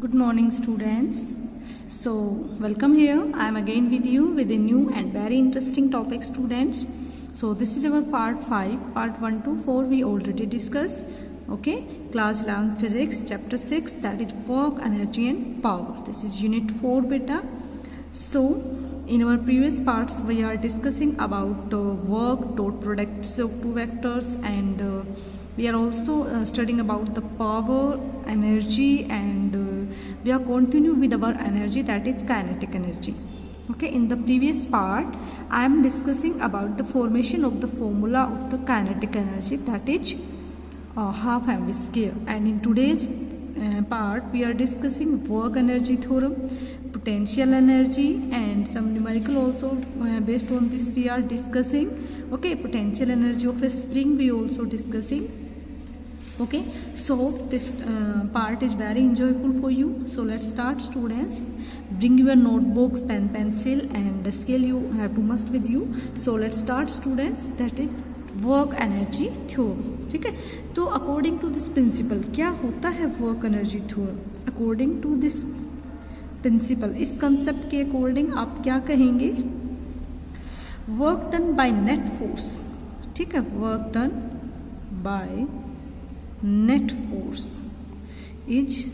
Good morning, students. So, welcome here. I am again with you with a new and very interesting topic, students. So, this is our part 5. Part 1 to 4 we already discussed. Okay, class 11 physics, chapter 6, that is work, energy and power. This is unit 4, beta. So, in our previous parts we are discussing about work, dot products of two vectors, and we are also studying about the power, energy, and we are continuing with our energy, that is kinetic energy. Okay, in the previous part I am discussing about the formation of the formula of the kinetic energy, that is half mv square, and in today's part we are discussing work energy theorem, potential energy, and some numerical also based on this we are discussing. Okay, potential energy of a spring we also discussing. Okay, so this part is very enjoyable for you. So let's start, students. Bring your notebooks, pen, pencil, and scale you have to must with you. So let's start, students. That is work energy theorem. ठीक है, तो according to this principal क्या होता है work energy theorem? According to this principle, इस concept के according आप क्या कहेंगे? Work done by net force. ठीक है, work done by net force is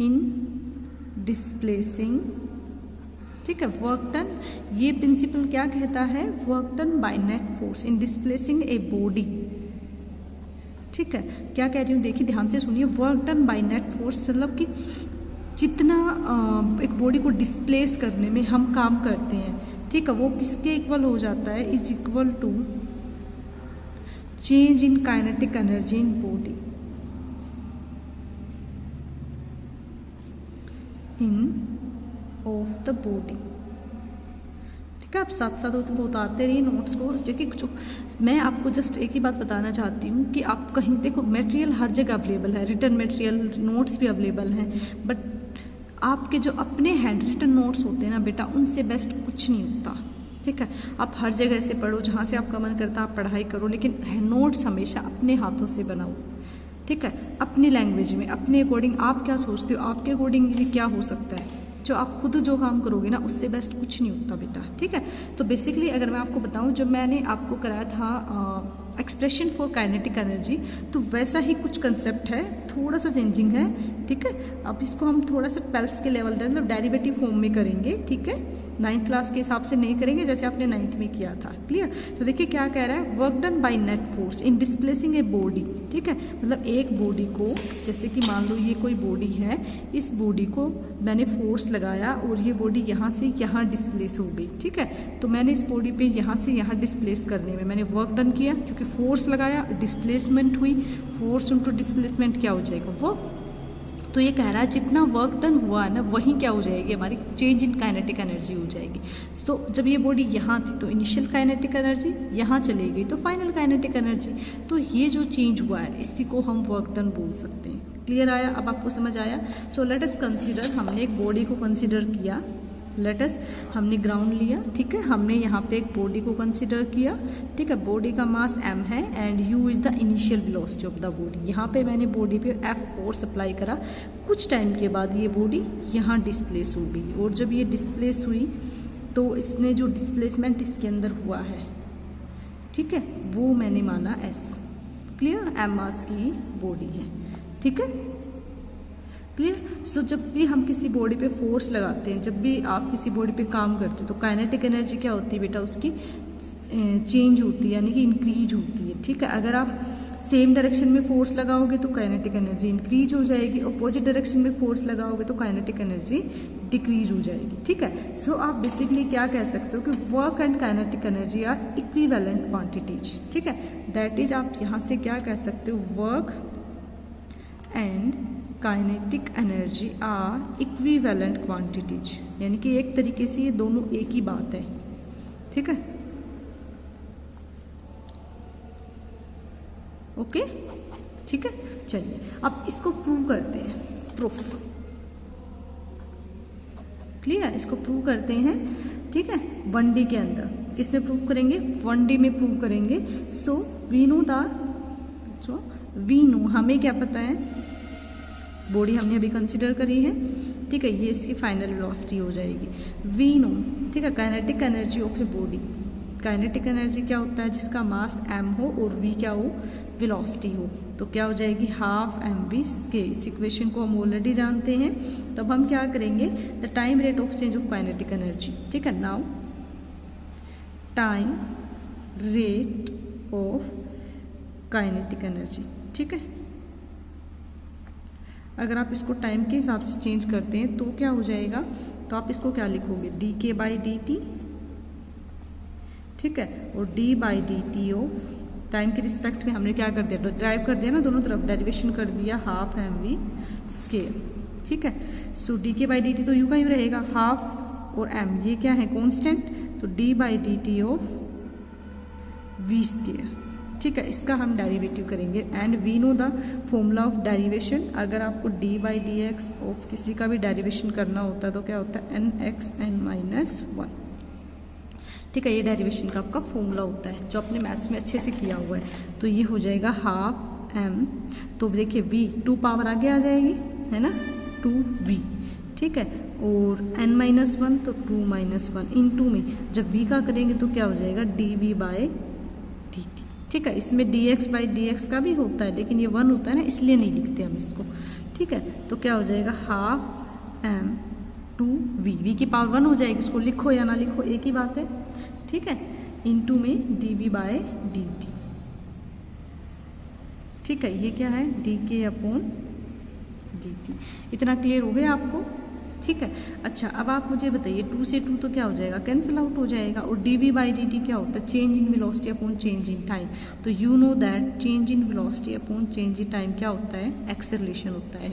in displacing. ठीक है, वर्क डन, ये प्रिंसिपल क्या कहता है? Work done by net force in displacing a body. ठीक है, क्या कह रही हूँ देखिए, ध्यान से सुनिए. Work done by net force मतलब कि जितना एक बॉडी को डिस्प्लेस करने में हम काम करते हैं, ठीक है, वो किसके इक्वल हो जाता है? Is equal to change in kinetic energy in body in of the body. ठीक है, आप साथ साथ उतारते रहिए नोट्स को. जो मैं आपको जस्ट एक ही बात बताना चाहती हूँ कि आप कहीं देखो, मटेरियल हर जगह अवेलेबल है, रिटन मटेरियल, नोट्स भी अवेलेबल हैं, बट आपके जो अपने हैंड रिटन नोट्स होते हैं ना बेटा, उनसे बेस्ट कुछ नहीं होता. ठीक है, आप हर जगह से पढ़ो, जहाँ से आपका मन करता है आप पढ़ाई करो, लेकिन नोट्स हमेशा अपने हाथों से बनाओ. ठीक है, अपनी लैंग्वेज में, अपने अकॉर्डिंग. आप क्या सोचते हो आपके अकॉर्डिंग ये क्या हो सकता है? जो आप खुद जो काम करोगे ना, उससे बेस्ट कुछ नहीं होता बेटा. ठीक है, तो बेसिकली अगर मैं आपको बताऊं, जब मैंने आपको कराया था एक्सप्रेशन फॉर काइनेटिक एनर्जी, तो वैसा ही कुछ कंसेप्ट है, थोड़ा सा चेंजिंग है. ठीक है, अब इसको हम थोड़ा सा 12th के लेवल पे मतलब डेरिवेटिव फॉर्म में करेंगे. ठीक है, 9th क्लास के हिसाब से नहीं करेंगे जैसे आपने 9th में किया था. क्लियर? तो देखिए क्या कह रहा है, work done by net force in displacing a body. ठीक है, मतलब एक बॉडी को, जैसे कि मान लो ये कोई बॉडी है, इस बॉडी को मैंने फोर्स लगाया और ये बॉडी यहाँ से यहाँ डिस्प्लेस हो गई. ठीक है, तो मैंने इस बॉडी पे यहाँ से यहाँ डिस्प्लेस करने में मैंने वर्क डन किया, क्योंकि फोर्स लगाया, डिस्प्लेसमेंट हुई, फोर्स इनटू डिस्प्लेसमेंट क्या हो जाएगा? वो. तो ये कह रहा है जितना वर्क डन हुआ है ना, वही क्या हो जाएगी? हमारी चेंज इन काइनेटिक एनर्जी हो जाएगी. सो जब ये बॉडी यहाँ थी तो इनिशियल काइनेटिक एनर्जी, यहाँ चली गई तो फाइनल काइनेटिक एनर्जी. तो ये जो चेंज हुआ है इसी को हम वर्क डन बोल सकते हैं. क्लियर आया? अब आपको समझ आया? सो लेट अस कंसीडर, हमने एक बॉडी को कंसीडर किया. लेट अस, हमने ग्राउंड लिया. ठीक है, हमने यहाँ पे एक बॉडी को कंसीडर किया. ठीक है, बॉडी का मास m है and u is the initial velocity of the body. यहाँ पे मैंने बॉडी पे F फोर्स अप्लाई करा. कुछ टाइम के बाद ये बॉडी यहाँ डिस्प्लेस हो गई, और जब ये डिस्प्लेस हुई तो इसने जो डिस्प्लेसमेंट इसके अंदर हुआ है, ठीक है, वो मैंने माना s. क्लियर? m मास की बॉडी है. ठीक है, क्लियर? सो जब भी हम किसी बॉडी पे फोर्स लगाते हैं, जब भी आप किसी बॉडी पे काम करते हैं, तो काइनेटिक एनर्जी क्या होती है बेटा? उसकी चेंज होती है, यानी कि इंक्रीज होती है. ठीक है, अगर आप सेम डायरेक्शन में फोर्स लगाओगे तो काइनेटिक एनर्जी इंक्रीज हो जाएगी, अपोजिट डायरेक्शन में फोर्स लगाओगे तो काइनेटिक एनर्जी डिक्रीज हो जाएगी. ठीक है, सो आप बेसिकली क्या कह सकते हो कि work and kinetic energy are equivalent quantities. ठीक है, दैट इज आप यहाँ से क्या कह सकते हो, work and kinetic energy are equivalent quantities, यानी कि एक तरीके से ये दोनों एक ही बात है. ठीक है, ओके. ठीक है, चलिए अब इसको प्रूव करते हैं. प्रूफ. क्लियर? इसको प्रूव करते हैं. ठीक है, 1D के अंदर. किसमें प्रूव करेंगे? 1D में प्रूव करेंगे. सो वी नो हमें क्या पता है? बॉडी हमने अभी कंसिडर करी है, ठीक है, ये इसकी फाइनल वेलोसिटी हो जाएगी। वी नो, ठीक है, kinetic energy of a body. Kinetic energy क्या होता है, जिसका मास m हो और v क्या हो, वेलोसिटी हो, तो क्या हो जाएगी हाफ mv स्क्वायर। इस इक्वेशन को हम ऑलरेडी जानते हैं, तब हम क्या करेंगे, the time rate of change of kinetic energy, ठीक है। Now time rate of kinetic energy, ठीक है। अगर आप इसको टाइम के हिसाब से चेंज करते हैं तो क्या हो जाएगा, तो आप इसको क्या लिखोगे, dk बाई dt, ठीक है, और d by dt of time के रिस्पेक्ट में हमने क्या कर दिया, ड्राइव कर दिया ना, दोनों तरफ डेरिवेशन कर दिया, हाफ mv स्क्वायर, ठीक है। सो dk बाई dt तो यूं का यूं रहेगा, हाफ और m ये क्या है कांस्टेंट, तो d by dt of v square, ठीक है। इसका हम डेरिवेटिव करेंगे and we know the formula of derivation. अगर आपको d by d x of किसी का भी डेरिवेशन करना होता है तो क्या होता है, nxn-1, ठीक है। ये डेरिवेशन का आपका फॉर्मूला होता है जो अपने मैथ्स में अच्छे से किया हुआ है। तो ये हो जाएगा हाफ m, तो देखिए v 2 पावर आगे आ जाएगी, है ना, 2v, ठीक है, और n-1 तो 2-1 इन 2 में जब v का करेंगे तो क्या हो जाएगा, dv बाई dt, ठीक है। इसमें dx बाई dx का भी होता है, लेकिन ये 1 होता है ना, इसलिए नहीं लिखते हम इसको, ठीक है। तो क्या हो जाएगा हाफ m 2v, v की पावर 1 हो जाएगी, इसको लिखो या ना लिखो एक ही बात है, ठीक है, इनटू में dv बाय dt, ठीक है। ये क्या है, dk अपॉन dt। इतना क्लियर हो गया आपको, ठीक है। अच्छा, अब आप मुझे बताइए 2 से 2 तो क्या हो जाएगा, कैंसिल आउट हो जाएगा, और dv बाई dt क्या होता है, change in velocity upon change in time. तो you know that change in velocity upon change in time क्या होता है, एक्सेलरेशन होता है,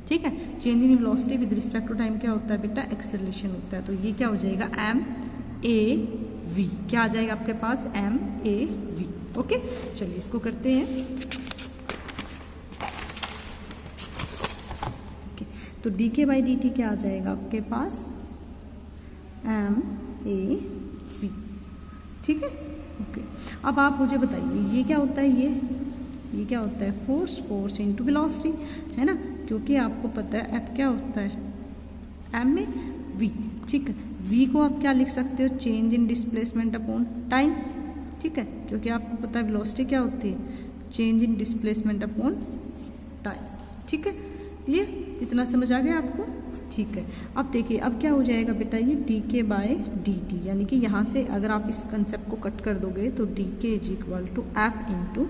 ठीक है। Change in velocity with respect to time क्या होता है बेटा, एक्सेलरेशन होता है। तो ये क्या हो जाएगा, m-a-v, क्या आ जाएगा आपके पास, m-a-v, ओके। चलिए इसको करते हैं, तो dk बाई dt क्या आ जाएगा आपके पास, m-a-v, ठीक है, ओके। अब आप मुझे बताइए ये क्या होता है, ये क्या होता है, फोर्स इनटू वेलोसिटी, है ना, क्योंकि आपको पता है f क्या होता है, m में v, ठीक है। v को आप क्या लिख सकते हो, change in displacement upon time, ठीक है, क्योंकि आपको पता है वेलोसिटी क्या होती है, चेंज इन डिस्प्लेसमेंट अपॉन टाइम, ठीक है। क्लियर, इतना समझ आ गया आपको, ठीक है। अब देखिए अब क्या हो जाएगा बेटा, ये dk बाय dt, यानी कि यहाँ से अगर आप इस कंसेप्ट को कट कर दोगे तो dk is equal to f into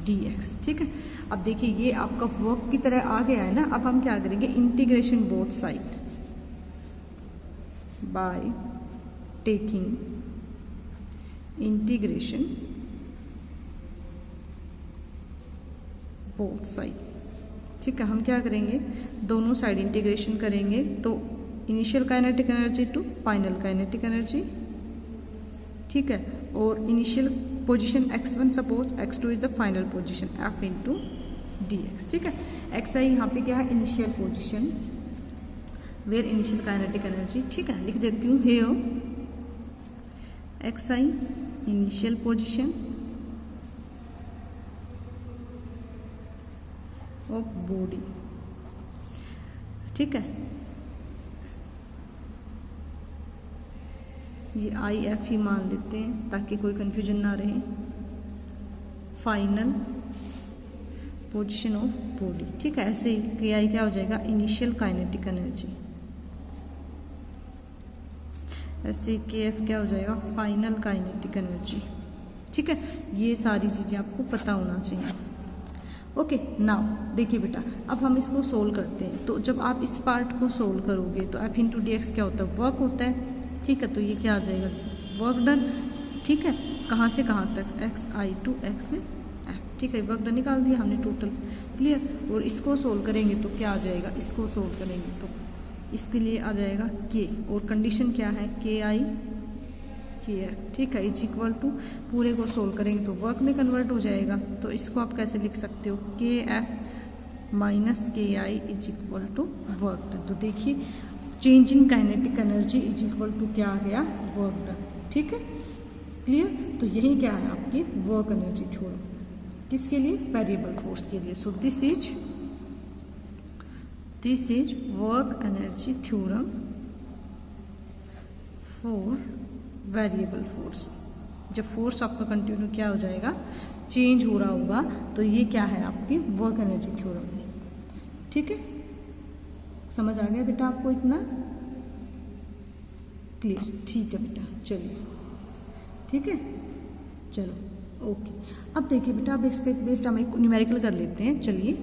dx, ठीक है। अब देखिए ये आपका वर्क की तरह आ गया है ना। अब हम क्या करेंगे, integration both side by taking integration both side, ठीक है। हम क्या करेंगे, दोनों साइड इंटीग्रेशन करेंगे, तो initial kinetic energy to final kinetic energy, ठीक है, और initial position x1 suppose x2 is the final position f into dx, ठीक है। xi यहाँ पे क्या है, initial position where initial kinetic energy, ठीक है, लिख देती हूँ here xi initial position of body, ठीक है। ये IF ही मान लेते हैं ताकि कोई कंफ्यूजन ना रहे, फाइनल पोजीशन ऑफ बॉडी, ठीक है। ऐसे ही KI क्या हो जाएगा, इनिशियल काइनेटिक एनर्जी, ऐसे KF क्या हो जाएगा, फाइनल काइनेटिक एनर्जी, ठीक है। ये सारी चीजें आपको पता होना चाहिए, ओके। नाउ देखिए बेटा, अब हम इसको सोल्व करते हैं। तो जब आप इस पार्ट को सोल्व करोगे तो f इंटू डी एक्स क्या होता है, वर्क होता है, ठीक है। तो ये क्या आ जाएगा, वर्क डन, ठीक है। कहाँ से कहाँ तक, xi टू x f, ठीक है। वर्क डन निकाल दिया हमने टोटल, क्लियर। और इसको सोल्व करेंगे तो क्या आ जाएगा, इसको सोल्व करेंगे तो इसके लिए आ जाएगा k, और कंडीशन क्या है, KI KF, ठीक है, इज इक्वल टू, पूरे को सोल्व करेंगे तो वर्क में कन्वर्ट हो जाएगा। तो इसको आप कैसे लिख सकते हो, KF minus KI is equal to work done. तो देखिए change in kinetic energy is equal to क्या आ गया, वर्क डन, ठीक है, क्लियर। तो यही क्या है आपकी वर्क एनर्जी थ्योरम, किसके लिए, वेरिएबल फोर्स के लिए। So this is this is work energy theorem for variable force. जब फोर्स आपका कंटिन्यू क्या हो जाएगा, चेंज हो रहा होगा, तो ये क्या है आपकी वर्क एनर्जी थ्योरम है। ठीक है, समझ आ गया बेटा आपको इतना क्लियर? ठीक है बेटा, चलिए ठीक है, चलो ओके। अब देखिए बेटा, अब इस पे बेस्ड हम एक न्यूमेरिकल कर लेते हैं। चलिए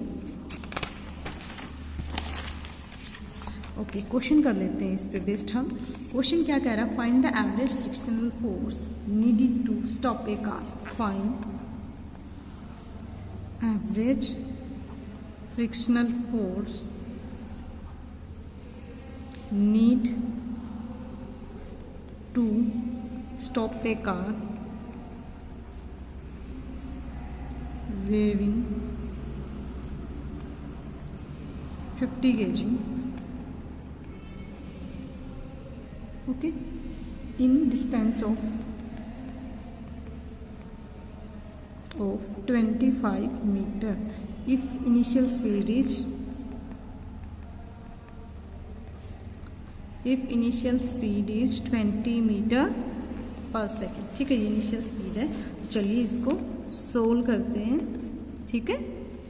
ओके, क्वेश्चन कर लेते हैं इस पे बेस्ड हम। क्वेश्चन क्या कह रहा है, find the average frictional force needed to stop a car. Find average frictional force need to stop a car weighing 50 kg, okay, in distance of 25 meter if initial speed is 20 metre per second. ठीक है, ये initial speed है। तो चलिए इसको solve करते हैं। ठीक है,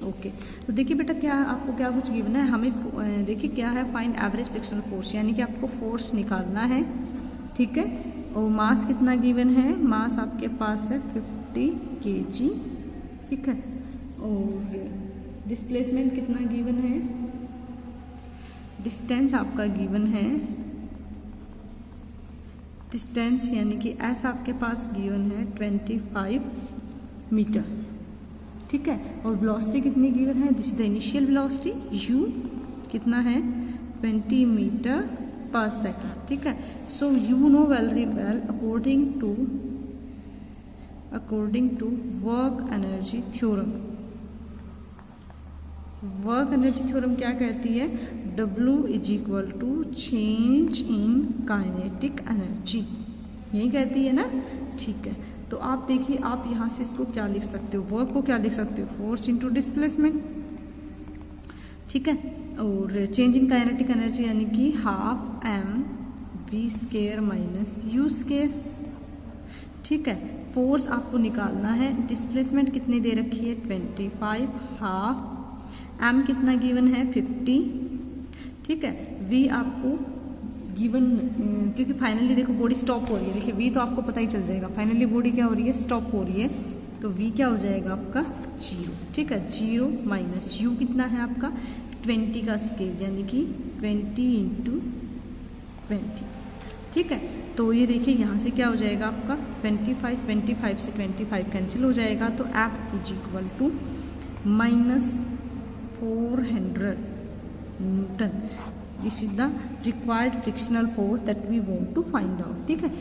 ओके। तो देखिए बेटा, क्या आपको क्या कुछ गिवन है, हमें देखिए क्या है, फाइंड एवरेज फ्रिक्शनल फोर्स, यानी कि आपको फोर्स निकालना है। ठीक है, और मास कितना गिवन है, मास आपके पास है 50 kg। ठीक है, और डिस्प्लेसमेंट कितना गिवन है, डिस्टेंस आपका गिवन है, डिस्टेंस यानी कि एस आपके पास गिवन है 25 मीटर। ठीक है, और वेलोसिटी कितनी गिवन है, this is the initial velocity u कितना है 20 मीटर पर सेकेंड। ठीक है, so you know very well according to work energy theorem. Work energy theorem क्या कहती है, W is equal to change in kinetic energy, यही कहती है ना। ठीक है, तो आप देखिए, आप यहाँ से इसको क्या लिख सकते हो, वर्क को क्या लिख सकते हो, फोर्स इनटू डिस्प्लेसमेंट। ठीक है, और चेंज इन काइनेटिक एनर्जी यानी कि हाफ mv² माइनस u²। ठीक है, फोर्स आपको निकालना है, डिस्प्लेसमेंट कितनी दे रखी है 25, हाफ m कितना गिवन है 50। ठीक है, v आपको गिवन, क्योंकि फाइनली देखो बॉडी स्टॉप हो रही है, देखिए v तो आपको पता ही चल जाएगा, फाइनली बॉडी क्या हो रही है, स्टॉप हो रही है, तो v क्या हो जाएगा आपका 0। ठीक है, 0 माइनस u कितना है आपका 20 का स्केल, यानी कि 20 × 20। ठीक है, तो ये देखिए यहाँ से क्या हो जाएगा आपका 25 से 25 कैंसिल हो जाएगा, तो F is equal to -400 newton. This is the required frictional force that we want to find out. ठीक है,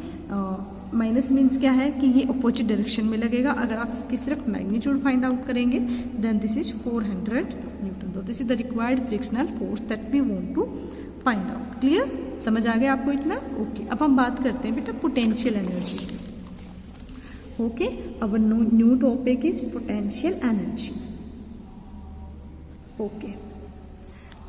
माइनस मीन्स क्या है कि ये अपोजिट डायरेक्शन में लगेगा। अगर आप इसकी सिर्फ मैग्नीट्यूड फाइंड आउट करेंगे देन दिस इज 400 न्यूटन। तो this is the required frictional force that we want to find out. Clear, समझ आ गया आपको इतना? ओके, अब हम बात करते हैं बेटा पोटेंशियल एनर्जी की। Okay, our new topic is potential energy. Okay,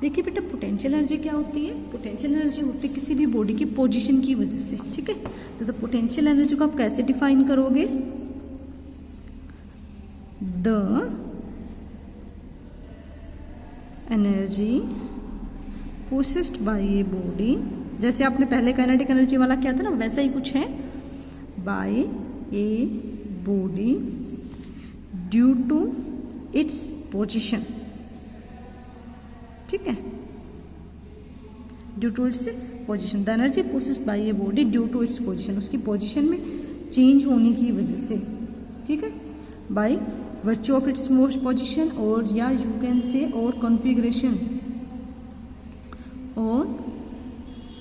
देखिए बेटा, पोटेंशियल एनर्जी क्या होती है, पोटेंशियल एनर्जी होती है किसी भी बॉडी की पोजीशन की वजह से। ठीक है, तो पोटेंशियल एनर्जी को आप कैसे डिफाइन करोगे, the energy possessed by a body, जैसे आपने पहले काइनेटिक एनर्जी वाला किया था ना, वैसा ही कुछ है, by a body due to its position. ठीक है, due to its position, the energy possessed by a body due to its position, उसकी पोजीशन में चेंज होने की वजह से। ठीक है, by virtue of its most position, और या यू कैन से और कॉन्फ़िगरेशन, और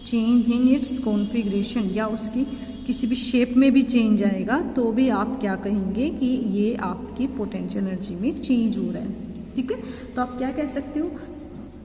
चेंज इन इट्स कॉन्फ़िगरेशन, या उसकी किसी भी शेप में भी चेंज आएगा तो भी आप क्या कहेंगे कि ये आपकी पोटेंशियल एनर्जी में चेंज हो रहा है। ठीक है, तो आप क्या कह सकते हो,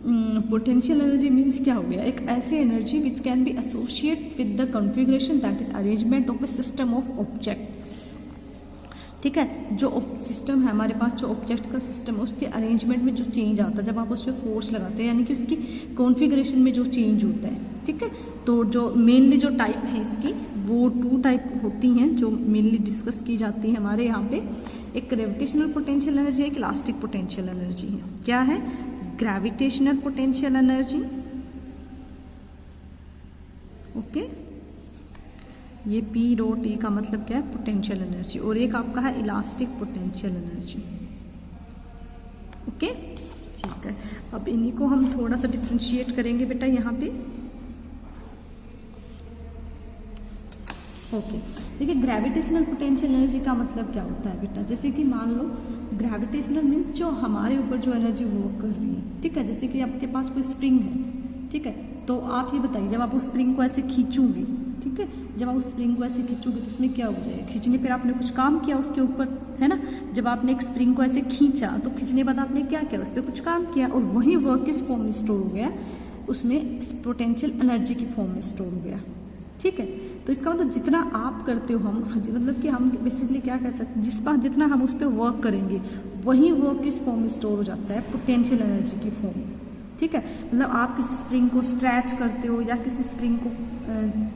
पोटेंशियल एनर्जी मीन्स क्या हो गया, एक ऐसी energy which can be associate with the configuration that is arrangement of A system of object. ठीक है। जो सिस्टम है हमारे पास, जो ऑब्जेक्ट का सिस्टम है, उसके अरेंजमेंट में जो चेंज आता है जब आप उस पर फोर्स लगाते हैं, यानी कि उसकी कॉन्फ़िगरेशन में जो चेंज होता है, ठीक है। तो जो मेनली जो टाइप है इसकी, वो 2 टाइप होती हैं जो मेनली डिस्कस की जाती है हमारे यहाँ पे। एक ग्रेविटेशनल पोटेंशियल एनर्जी है, एक इलास्टिक पोटेंशियल एनर्जी है। क्या है? ग्रेविटेशनल पोटेंशियल एनर्जी, ओके, ये P डॉट E का मतलब क्या है? Potential energy. और एक आपका है इलास्टिक पोटेंशियल एनर्जी, ओके, ठीक है। अब इन्हीं को हम थोड़ा सा डिफ्रेंशिएट करेंगे बेटा यहाँ पे, ओके। देखिए ग्रेविटेशनल पोटेंशियल एनर्जी का मतलब क्या होता है बेटा? जैसे कि मान लो ग्रेविटेशनल मीन्स जो हमारे ऊपर जो एनर्जी वर्क कर रही है, ठीक है। जैसे कि आपके पास कोई स्प्रिंग है, ठीक है, तो आप ये बताइए जब आप उस स्प्रिंग को ऐसे खींचोगे, ठीक है, जब आप उस स्प्रिंग को ऐसे खींचोगे तो उसमें क्या हो जाएगा? खींचने पर आपने कुछ काम किया उसके ऊपर, है ना। जब आपने एक स्प्रिंग को ऐसे खींचा तो खींचने के बाद आपने क्या किया? उस पर कुछ काम किया, और वही वर्क किस फॉर्म में स्टोर हो गया? उसमें पोटेंशियल एनर्जी की फॉर्म में स्टोर हो गया, ठीक है। तो इसका मतलब जितना आप करते हो, हम मतलब कि हम बेसिकली क्या कह सकते हैं, जिस बार जितना हम उस पर वर्क करेंगे वही वर्क किस फॉर्म में स्टोर हो जाता है? पोटेंशियल एनर्जी की फॉर्म में, ठीक है। मतलब आप किसी स्प्रिंग को स्ट्रैच करते हो या किसी स्प्रिंग को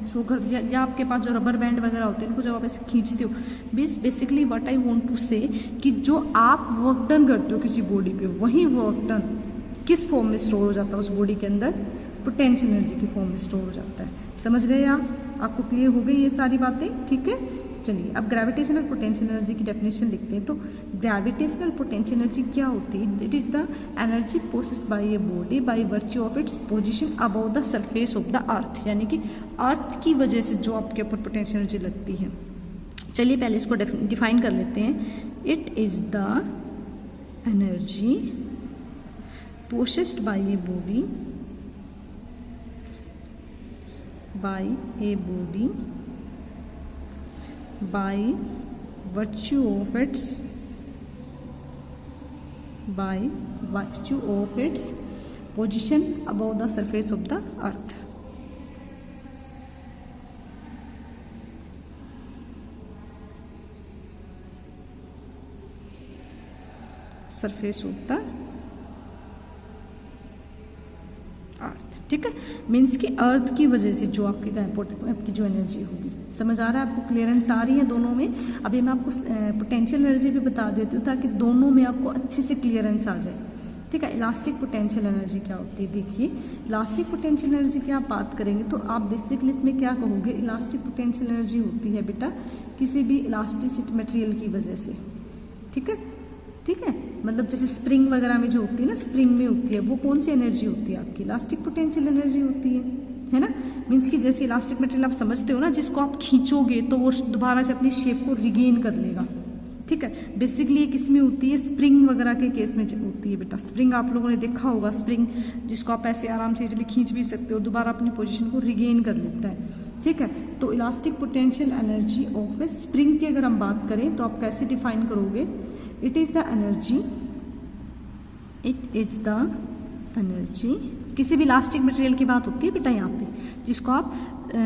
शो कर दिया, या आपके पास जो रबर बैंड वगैरह होते हैं इनको जब आप ऐसे खींचते हो, basically what I want to say कि जो आप वर्क डन करते हो किसी बॉडी पे, वही वर्क डन किस फॉर्म में स्टोर हो जाता है? उस बॉडी के अंदर पोटेंशियल एनर्जी की फॉर्म में स्टोर हो जाता है। समझ गए आप? आपको क्लियर हो गई ये सारी बातें, ठीक है। चलिए अब ग्रेविटेशनल पोटेंशियल एनर्जी की डेफिनेशन लिखते हैं। तो ग्रेविटेशनल पोटेंशियल एनर्जी क्या होती है? It is the energy possessed by a body by virtue of its position above the surface of the earth, यानी कि अर्थ की वजह से जो आपके ऊपर पोटेंशियल एनर्जी लगती है। चलिए पहले इसको डिफाइन कर लेते हैं। It is the energy possessed by a body by a body by virtue of its position above the surface of the earth. Surface of the अर्थ, ठीक है। मीन्स कि अर्थ की वजह से जो आपकी जो एनर्जी होगी, समझ आ रहा है आपको? क्लियरेंस आ रही है दोनों में? अभी मैं आपको पोटेंशियल एनर्जी भी बता देती हूँ ताकि दोनों में आपको अच्छे से क्लियरेंस आ जाए, ठीक है। इलास्टिक पोटेंशियल एनर्जी क्या होती है? देखिए इलास्टिक पोटेंशियल एनर्जी की आप बात करेंगे तो आप बेसिकली इसमें क्या कहोगे? इलास्टिक पोटेंशियल एनर्जी होती है बेटा किसी भी इलास्टिसिटी मटेरियल की वजह से, ठीक है, ठीक है। मतलब जैसे स्प्रिंग वगैरह में जो होती है ना, स्प्रिंग में होती है, वो कौन सी एनर्जी होती है? आपकी इलास्टिक पोटेंशियल एनर्जी होती है ना। मीन्स कि जैसे इलास्टिक मटेरियल आप समझते हो ना, जिसको आप खींचोगे तो वो दोबारा से अपनी शेप को रिगेन कर लेगा, ठीक है। बेसिकली ये किस में होती है? स्प्रिंग वगैरह के केस में होती है बेटा। स्प्रिंग आप लोगों ने देखा होगा, स्प्रिंग जिसको आप ऐसे आराम से इजीली खींच भी सकते हो, दोबारा अपनी पोजीशन को रिगेन कर लेता है, ठीक है। तो elastic potential energy of A spring की अगर हम बात करें तो आप कैसे डिफाइन करोगे? It is the energy, it is the energy, किसी भी इलास्टिक मटेरियल की बात होती है बेटा यहाँ पे, जिसको आप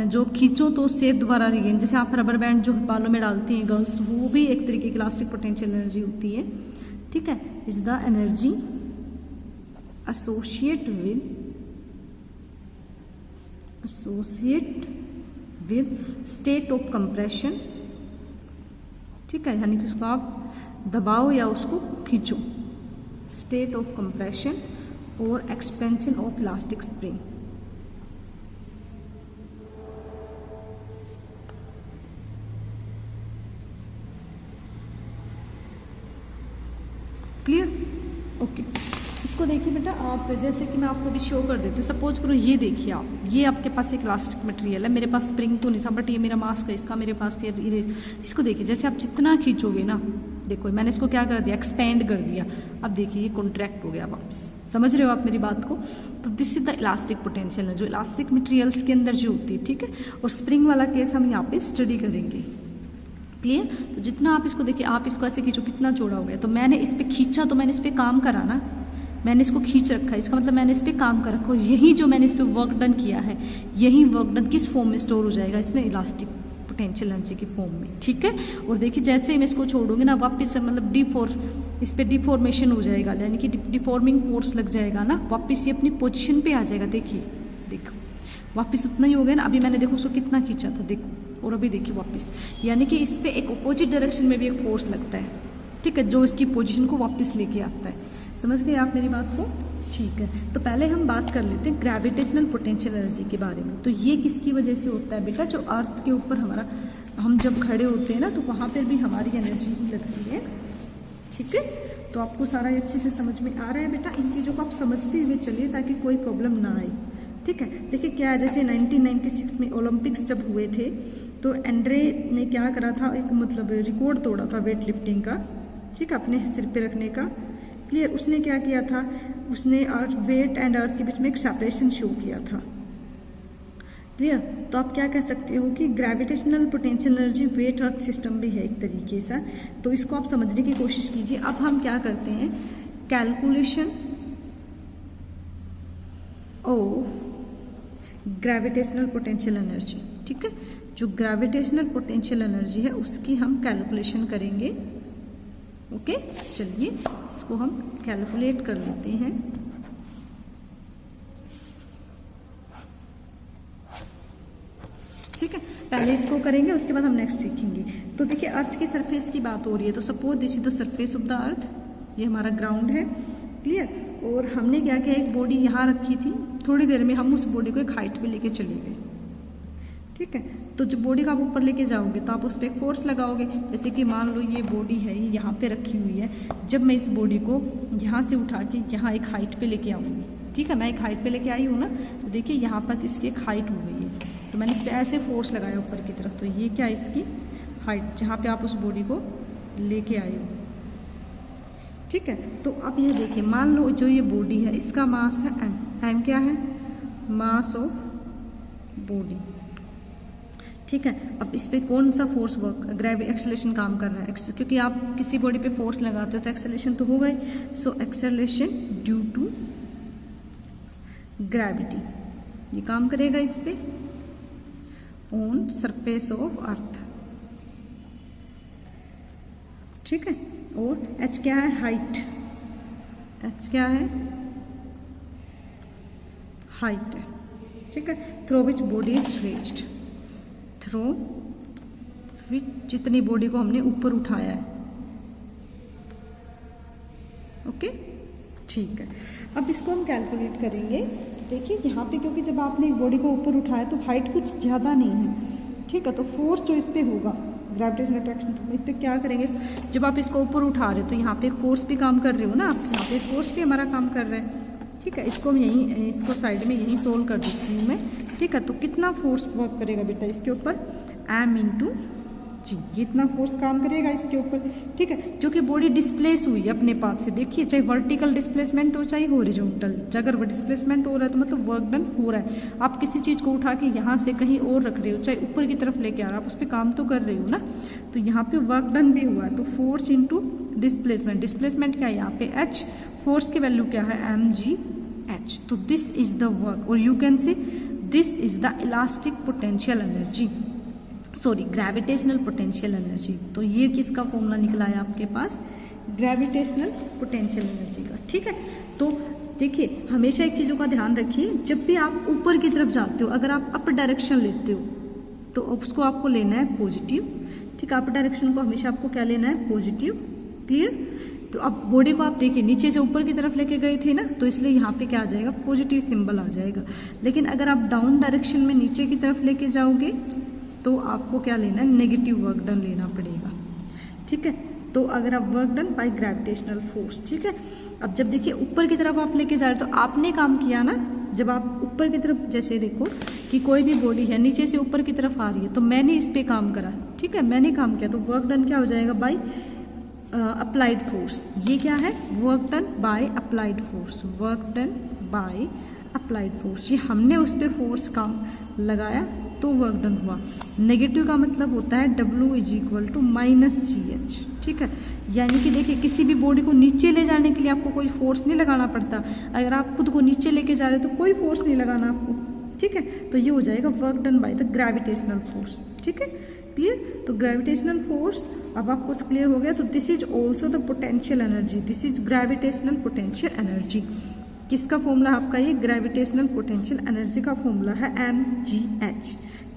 जो खींचो तो शेप दोबारा रिगेन, जैसे आप रबर बैंड जो बालों में डालती हैं गर्ल्स, वो भी एक तरीके की इलास्टिक पोटेंशियल एनर्जी होती है, ठीक है। Is the energy associate with state of compression, ठीक है, यानी कि उसको आप दबाओ या उसको खींचो, स्टेट ऑफ कंप्रेशन और expansion of elastic spring. Clear? Okay. इसको देखिए बेटा आप, जैसे कि मैं आपको अभी शो कर देती हूँ। सपोज करो ये देखिए आप, ये आपके पास एक इलास्टिक मटेरियल है, मेरे पास स्प्रिंग तो नहीं था बट ये मेरा मास्क है, इसका मेरे पास ये इसको देखिए, जैसे आप जितना खींचोगे ना, देखो मैंने इसको क्या कर दिया? एक्सपेंड कर दिया। अब देखिए ये कॉन्ट्रैक्ट हो गया वापस। समझ रहे हो आप मेरी बात को? तो this is the elastic potential, जो इलास्टिक मटेरियल्स के अंदर जो होती है, ठीक है। और स्प्रिंग वाला केस हम यहाँ पे स्टडी करेंगे, क्लियर? तो जितना आप इसको देखिए, आप इसको ऐसे खींचो, कितना चौड़ा हो गया, तो मैंने इस पर खींचा तो मैंने इस पर काम करा ना, मैंने इसको खींच रखा है, इसका मतलब मैंने इस पर काम कर रखा। और यही जो मैंने इस पर वर्क डन किया है, यही वर्क डन किस फॉर्म में स्टोर हो जाएगा? इसमें इलास्टिक पोटेंशियल एनर्जी की फॉर्म में, ठीक है। और देखिए जैसे ही मैं इसको छोड़ूंगी ना वापस मतलब इस पे डिफॉर्मेशन हो जाएगा, यानी कि डिफॉर्मिंग फोर्स लग जाएगा ना, वापस ये अपनी पोजीशन पे आ जाएगा। देखो वापस उतना ही हो गया ना, अभी मैंने देखो उसको कितना खींचा था देखो, और अभी देखिए वापस, यानी कि इस पे एक अपोजिट डायरेक्शन में भी एक फोर्स लगता है, ठीक है, जो इसकी पोजीशन को वापस लेके आता है। समझ गए आप मेरी बात को? ठीक है, तो पहले हम बात कर लेते हैं ग्रेविटेशनल पोटेंशियल एनर्जी के बारे में। तो ये किसकी वजह से होता है बेटा? जो अर्थ के ऊपर हम जब खड़े होते हैं ना, तो वहाँ पर भी हमारी एनर्जी ही लगती है, ठीक है। तो आपको सारा अच्छे से समझ में आ रहा है बेटा? इन चीज़ों को आप समझते हुए चलिए ताकि कोई प्रॉब्लम ना आए, ठीक है। देखिए क्या है, जैसे 1996 में ओलंपिक्स जब हुए थे तो एंड्रे ने क्या करा था, एक मतलब रिकॉर्ड तोड़ा था वेट लिफ्टिंग का, ठीक है, अपने सिर पे रखने का, क्लियर। उसने क्या किया था, उसने वेट एंड अर्थ के बीच में एक सेपरेशन शो किया था, क्लियर। तो आप क्या कह सकते हो कि gravitational potential energy weight earth system भी है एक तरीके से, तो इसको आप समझने की कोशिश कीजिए। अब हम क्या करते हैं, कैलकुलेशन ग्रेविटेशनल पोटेंशियल एनर्जी, ठीक है। जो ग्रेविटेशनल पोटेंशियल एनर्जी है उसकी हम कैलकुलेशन करेंगे, ओके। चलिए इसको हम कैलकुलेट कर लेते हैं। ठीक है, पहले इसको करेंगे, उसके बाद हम नेक्स्ट सीखेंगे। तो देखिए अर्थ की सरफेस की बात हो रही है, तो suppose this is the surface of the earth, ये हमारा ग्राउंड है, क्लियर। और हमने क्या किया, एक बॉडी यहाँ रखी थी, थोड़ी देर में हम उस बॉडी को एक हाइट पे लेके चले गए, ठीक है। तो जब बॉडी को आप ऊपर लेके जाओगे तो आप उस पर एक फोर्स लगाओगे, जैसे कि मान लो ये बॉडी है, ये यहाँ पे रखी हुई है, जब मैं इस बॉडी को यहाँ से उठा के यहाँ एक हाइट पे लेके आऊँगी, ठीक है, मैं एक हाइट पे लेके आई हूँ ना, तो देखिए यहाँ पर इसकी एक हाइट हो गई है, तो मैंने इस पर ऐसे फोर्स लगाया ऊपर की तरफ, तो ये क्या इसकी हाइट, जहाँ पे आप उस बॉडी को लेके आए हो, ठीक है। तो अब ये देखिए, मान लो जो ये बॉडी है इसका मास है m, m क्या है, मास ऑफ बॉडी, ठीक है। अब इस पे कौन सा फोर्स वर्क एक्सेलरेशन काम कर रहा है, क्योंकि आप किसी बॉडी पे फोर्स लगाते हो तो एक्सेलरेशन तो होगा ही, so acceleration due to gravity, ये काम करेगा इस पे ऑन सरफेस ऑफ अर्थ, ठीक है। और h क्या है, हाइट, h क्या है, हाइट है, ठीक है। Through which body is raised, through which जितनी बॉडी को हमने ऊपर उठाया है, ओके, ठीक है। अब इसको हम कैलकुलेट करेंगे। देखिए यहाँ पे क्योंकि जब आपने एक बॉडी को ऊपर उठाया तो हाइट कुछ ज़्यादा नहीं है, ठीक है, तो फोर्स जो इस पे होगा ग्रेविटेशनल अट्रैक्शन, तो इस पर क्या करेंगे, जब आप इसको ऊपर उठा रहे हो तो यहाँ पे फोर्स भी काम कर रहे हो ना आप, यहाँ पे फोर्स भी हमारा काम कर रहा है, ठीक है। इसको हम इसको साइड में यहीं सोल्व कर देती हूँ मैं, ठीक है। तो कितना फोर्स वर्क करेगा बेटा इसके ऊपर, m इंटू जी, ये इतना फोर्स काम करेगा इसके ऊपर, ठीक है, जो कि बॉडी डिस्प्लेस हुई है अपने पाथ से। देखिए चाहे वर्टिकल डिस्प्लेसमेंट हो चाहे हॉरिजॉन्टल, अगर वो डिस्प्लेसमेंट हो रहा है तो मतलब वर्क डन हो रहा है। आप किसी चीज़ को उठा के यहाँ से कहीं और रख रहे हो, चाहे ऊपर की तरफ लेके आ रहा हो, आप उस पर काम तो कर रहे हो ना, तो यहाँ पे वर्क डन भी हुआ है। तो फोर्स इंटू डिस्प्लेसमेंट, डिस्प्लेसमेंट क्या है यहाँ पे h, फोर्स की वैल्यू क्या है mgh, तो दिस इज द वर्क, और you can say this is the elastic potential energy, sorry gravitational potential energy. तो ये किसका फॉर्मूला निकला है आपके पास, ग्रेविटेशनल पोटेंशियल एनर्जी का, ठीक है। तो देखिए हमेशा एक चीज़ों का ध्यान रखिए, जब भी आप ऊपर की तरफ जाते हो, अगर आप अप डायरेक्शन लेते हो तो उसको आपको लेना है पॉजिटिव, ठीक है। अप डायरेक्शन को हमेशा आपको क्या लेना है, पॉजिटिव, क्लियर। तो अब बॉडी को आप देखिए नीचे से ऊपर की तरफ लेके गए थे ना, तो इसलिए यहाँ पे क्या आ जाएगा, पॉजिटिव सिंबल आ जाएगा। लेकिन अगर आप डाउन डायरेक्शन में नीचे की तरफ लेके जाओगे तो आपको क्या लेना है, नेगेटिव वर्क डन लेना पड़ेगा, ठीक है। तो अगर आप work done by gravitational force, ठीक है। अब जब देखिए ऊपर की तरफ आप लेके जा रहे हो तो आपने काम किया ना, जब आप ऊपर की तरफ, जैसे देखो कि कोई भी बॉडी है नीचे से ऊपर की तरफ आ रही है, तो मैंने इस पे काम करा, ठीक है, मैंने काम किया, तो वर्क डन क्या हो जाएगा, बाय अप्लाइड फोर्स। ये क्या है, work done by applied force, work done by applied force, ये हमने उस पर फोर्स काम लगाया तो वर्क डन हुआ। नेगेटिव का मतलब होता है W is equal to -GH, ठीक है। यानी कि देखिए किसी भी बॉडी को नीचे ले जाने के लिए आपको कोई फोर्स नहीं लगाना पड़ता, अगर आप खुद को नीचे लेके जा रहे हो तो कोई फोर्स नहीं लगाना आपको, ठीक है। तो ये हो जाएगा work done by the gravitational force, ठीक है, क्लियर। तो ग्रेविटेशनल फोर्स अब आपको क्लियर हो गया। तो this is also the potential energy, this is gravitational potential energy. किसका फॉर्मूला आपका ये ग्रेविटेशनल पोटेंशियल एनर्जी का फॉर्मूला है mgh।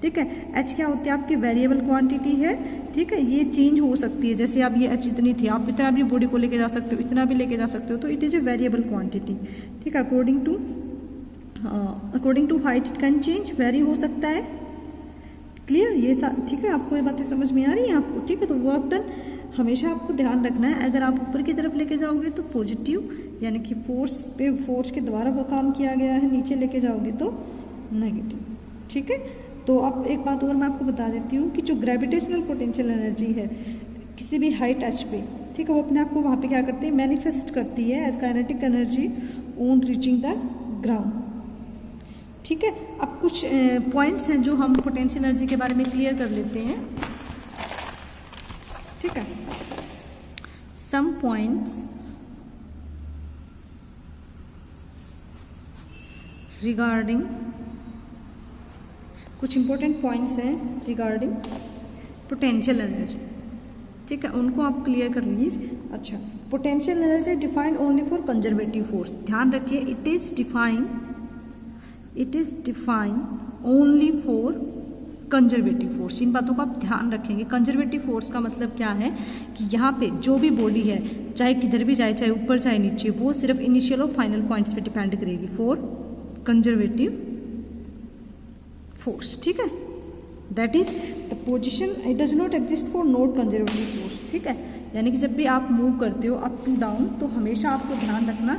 ठीक है, h क्या होती है आपकी वेरिएबल क्वांटिटी है। ठीक है, ये चेंज हो सकती है, जैसे अब ये h इतनी थी, आप इतना भी बॉडी को लेके जा सकते हो, इतना भी लेके जा सकते हो, तो it is a variable quantity. ठीक है, according to height it can change, vary हो सकता है। क्लियर ये ठीक है, आपको ये बातें समझ में आ रही हैं आपको। ठीक है, तो वर्क डन हमेशा आपको ध्यान रखना है। अगर आप ऊपर की तरफ लेके जाओगे तो पॉजिटिव, यानी कि फोर्स के द्वारा वो काम किया गया है, नीचे लेके जाओगे तो नेगेटिव। ठीक है, तो अब एक बात और मैं आपको बता देती हूँ कि जो ग्रेविटेशनल पोटेंशियल एनर्जी है किसी भी हाइट h पे, ठीक है, वो अपने आप को वहाँ पे क्या करती है, मैनिफेस्ट करती है as kinetic energy on reaching the ground. ठीक है, अब कुछ पॉइंट्स हैं जो हम पोटेंशियल एनर्जी के बारे में क्लियर कर लेते हैं। ठीक है, सम पॉइंट्स रिगार्डिंग, कुछ इंपॉर्टेंट पॉइंट्स हैं रिगार्डिंग पोटेंशियल एनर्जी। ठीक है, उनको आप क्लियर कर लीजिए। अच्छा, potential energy defined only for conservative force. ध्यान रखिए, it is defined only for conservative force. इन बातों को आप ध्यान रखेंगे। कंजर्वेटिव फोर्स का मतलब क्या है कि यहाँ पे जो भी बॉडी है, चाहे किधर भी जाए, चाहे ऊपर चाहे नीचे, वो सिर्फ इनिशियल और फाइनल पॉइंट्स पे डिपेंड करेगी फॉर कंजर्वेटिव फोर्स। ठीक है, that is the position, it does not exist for not conservative force. ठीक है, यानी कि जब भी आप मूव करते हो अप एंड डाउन, तो हमेशा आपको ध्यान रखना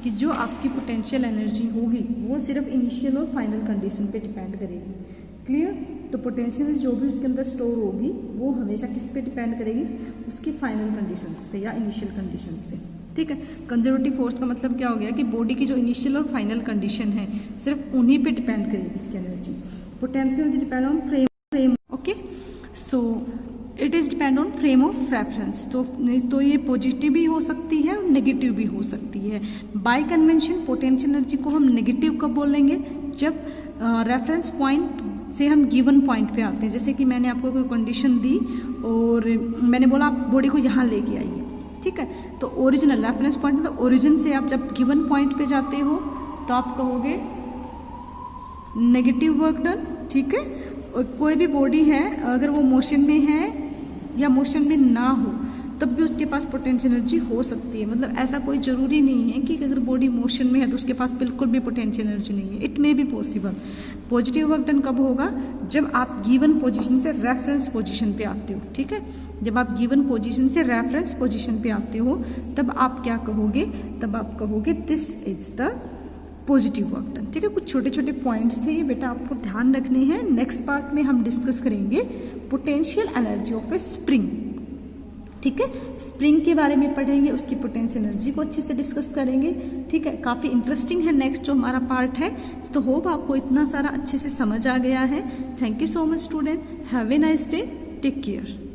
कि जो आपकी पोटेंशियल एनर्जी होगी वो सिर्फ इनिशियल और फाइनल कंडीशन पे डिपेंड करेगी। क्लियर। तो पोटेंशियल जो भी उसके अंदर स्टोर होगी वो हमेशा किस पे डिपेंड करेगी, उसकी फाइनल कंडीशंस पे या इनिशियल कंडीशंस पे। ठीक है, कंजर्वेटिव फोर्स का मतलब क्या हो गया कि बॉडी की जो इनिशियल और फाइनल कंडीशन है सिर्फ उन्हीं पे डिपेंड करेगी इसकी energy. Potential depend on frame. Okay, so it is depend on frame of reference. तो ये पॉजिटिव भी हो सकती है और नेगेटिव भी हो सकती है। बाय कन्वेंशन पोटेंशियल एनर्जी को हम नेगेटिव कब बोलेंगे, जब रेफरेंस पॉइंट से हम गिवन पॉइंट पे आते हैं। जैसे कि मैंने आपको कोई कंडीशन दी और मैंने बोला आप बॉडी को यहाँ लेके आइए। ठीक है, तो ओरिजिनल रेफरेंस पॉइंट मतलब ओरिजिन से आप जब गिवन पॉइंट पे जाते हो तो आप कहोगे नेगेटिव वर्क डन। ठीक है, और कोई भी बॉडी है अगर वो मोशन में है या मोशन में ना हो तब भी उसके पास पोटेंशियल एनर्जी हो सकती है। मतलब ऐसा कोई जरूरी नहीं है कि अगर बॉडी मोशन में है तो उसके पास बिल्कुल भी पोटेंशियल एनर्जी नहीं है। It may be possible. Positive work done कब होगा, जब आप गिवन पोजीशन से रेफरेंस पोजीशन पे आते हो। ठीक है, जब आप गिवन पोजीशन से रेफरेंस पोजीशन पे आते हो तब आप क्या कहोगे, तब आप कहोगे this is the positive work done. ठीक है, कुछ छोटे छोटे पॉइंट्स थे ये बेटा आपको ध्यान रखने हैं। नेक्स्ट पार्ट में हम डिस्कस करेंगे potential energy of A spring. ठीक है, स्प्रिंग के बारे में पढ़ेंगे, उसकी पोटेंशियल एनर्जी को अच्छे से डिस्कस करेंगे। ठीक है, काफ़ी इंटरेस्टिंग है नेक्स्ट जो हमारा पार्ट है। तो होप आपको इतना सारा अच्छे से समझ आ गया है। Thank you so much student, have a nice day, take care.